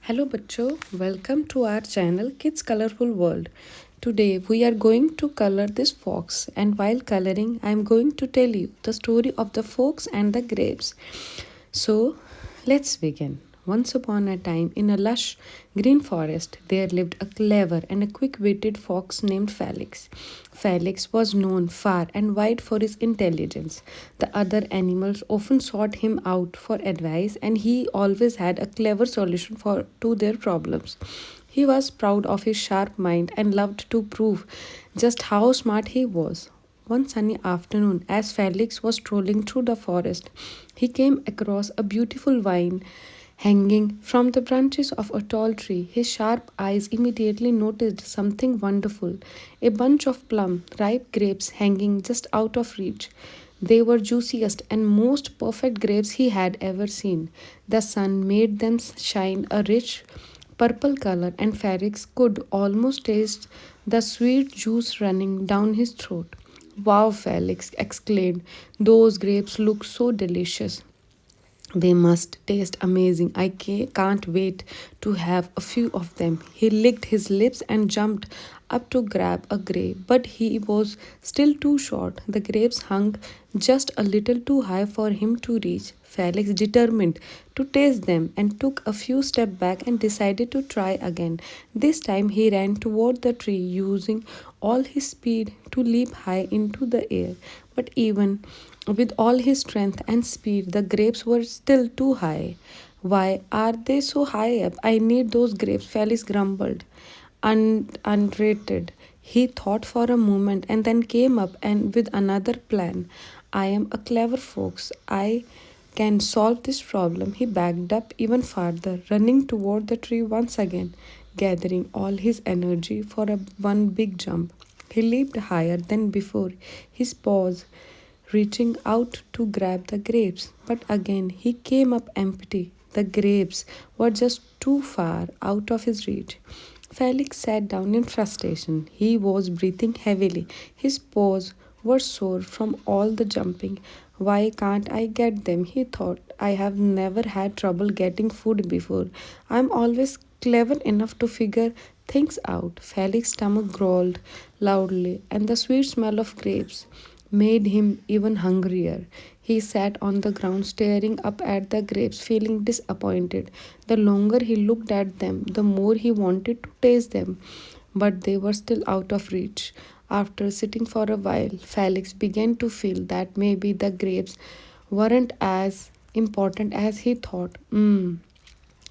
Hello bachcho, welcome to our channel Kids Colorful World. Today we are going to color this fox, and while coloring I am going to tell you the story of the fox and the grapes. So let's begin. Once upon a time, in a lush green forest, there lived a clever and a quick witted fox named Felix. Felix was known far and wide for his intelligence. The other animals often sought him out for advice, and he always had a clever solution to their problems. He was proud of his sharp mind and loved to prove just how smart he was. One sunny afternoon, as Felix was strolling through the forest, he came across a beautiful vine hanging from the branches of a tall tree. His sharp eyes immediately noticed something wonderful, a bunch of plum, ripe grapes hanging just out of reach. They were juiciest and most perfect grapes he had ever seen. The sun made them shine a rich purple color, and Felix could almost taste the sweet juice running down his throat. Wow, Felix exclaimed, those grapes look so delicious. They must taste amazing. Can't wait to have a few of them. He licked his lips and jumped up to grab a grape, but he was still too short. The grapes hung just a little too high for him to reach. Felix determined to taste them and took a few steps back and decided to try again. This time he ran toward the tree using all his speed to leap high into the air. But even with all his strength and speed, the grapes were still too high. Why are they so high up? I need those grapes, Felix grumbled. Unrated. He thought for a moment and then came up and with another plan. I am a clever fox. I can solve this problem. He backed up even farther, running toward the tree once again, gathering all his energy for one big jump. He leaped higher than before, his paws reaching out to grab the grapes. But again he came up empty. The grapes were just too far out of his reach. Felix sat down in frustration. He was breathing heavily. His paws were sore from all the jumping. Why can't I get them? He thought. I have never had trouble getting food before. I'm always clever enough to figure things out. Felix's stomach growled loudly, and the sweet smell of grapes made him even hungrier. He sat on the ground staring up at the grapes, feeling disappointed. The longer he looked at them, the more he wanted to taste them, but they were still out of reach. After sitting for a while, Felix began to feel that maybe the grapes weren't as important as he thought.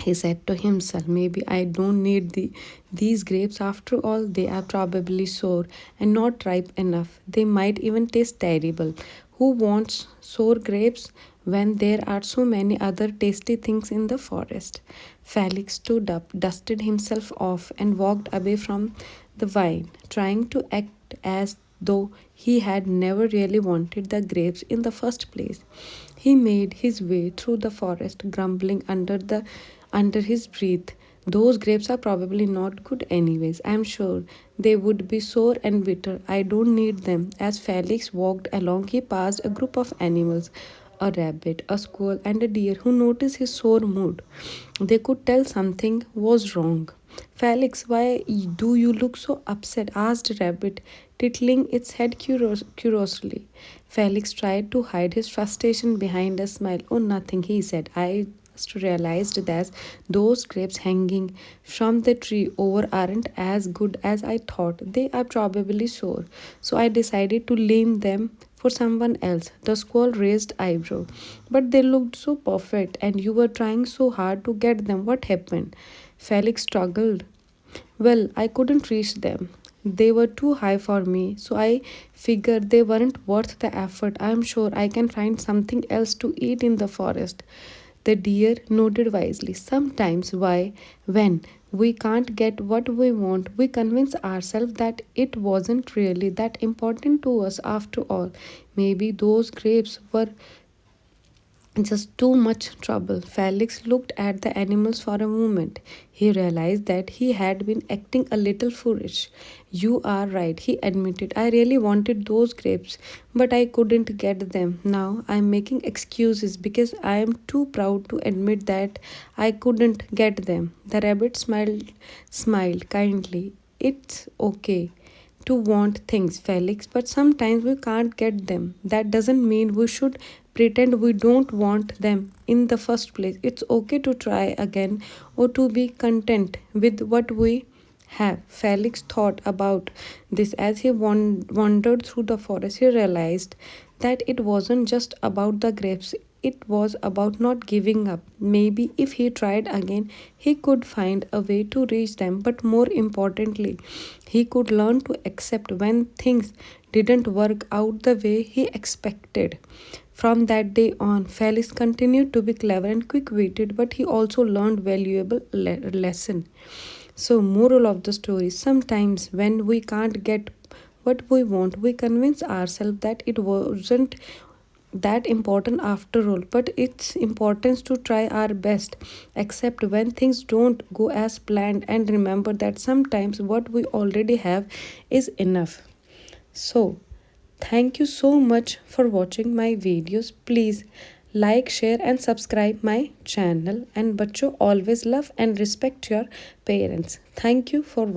He said to himself, maybe I don't need these grapes after all. They are probably sour and not ripe enough. They might even taste terrible. Who wants sour grapes when there are so many other tasty things in the forest? Felix stood up, dusted himself off, and walked away from the vine, trying to act as though he had never really wanted the grapes in the first place. He made his way through the forest, grumbling under his breath. Those grapes are probably not good anyways. I'm sure they would be sour and bitter. I don't need them. As Felix walked along, he passed a group of animals, a rabbit, a squirrel, and a deer who noticed his sore mood. They could tell something was wrong. Felix, why do you look so upset? Asked Rabbit, tittling its head curiously. Felix tried to hide his frustration behind a smile. Oh, nothing, he said. I just realized that those grapes hanging from the tree over aren't as good as I thought. They are probably sour. So I decided to leave them for someone else. The squirrel raised eyebrow. But they looked so perfect and you were trying so hard to get them. What happened? Felix struggled. Well, I couldn't reach them. They were too high for me, so I figured they weren't worth the effort. I'm sure I can find something else to eat in the forest. The deer nodded wisely. Sometimes, when we can't get what we want, we convince ourselves that it wasn't really that important to us after all. Maybe those grapes were just too much trouble. Felix looked at the animals for a moment. He realized that he had been acting a little foolish. You are right, he admitted. I really wanted those grapes, but I couldn't get them. Now I am making excuses because I am too proud to admit that I couldn't get them. The rabbit smiled kindly. It's okay to want things, Felix, but sometimes we can't get them. That doesn't mean we should pretend we don't want them in the first place. It's okay to try again or to be content with what we have. Felix thought about this as he wandered through the forest. He realized that it wasn't just about the grapes, it was about not giving up. Maybe if he tried again, he could find a way to reach them, but more importantly, he could learn to accept when things didn't work out the way he expected. From that day on, Felix continued to be clever and quick witted, but he also learned valuable lesson. So, moral of the story, sometimes when we can't get what we want, we convince ourselves that it wasn't that important after all, but it's important to try our best, except when things don't go as planned, and remember that sometimes what we already have is enough. So, thank you so much for watching my videos. Please like, share, and subscribe my channel. And बच्चों, always love and respect your parents. Thank you for watching.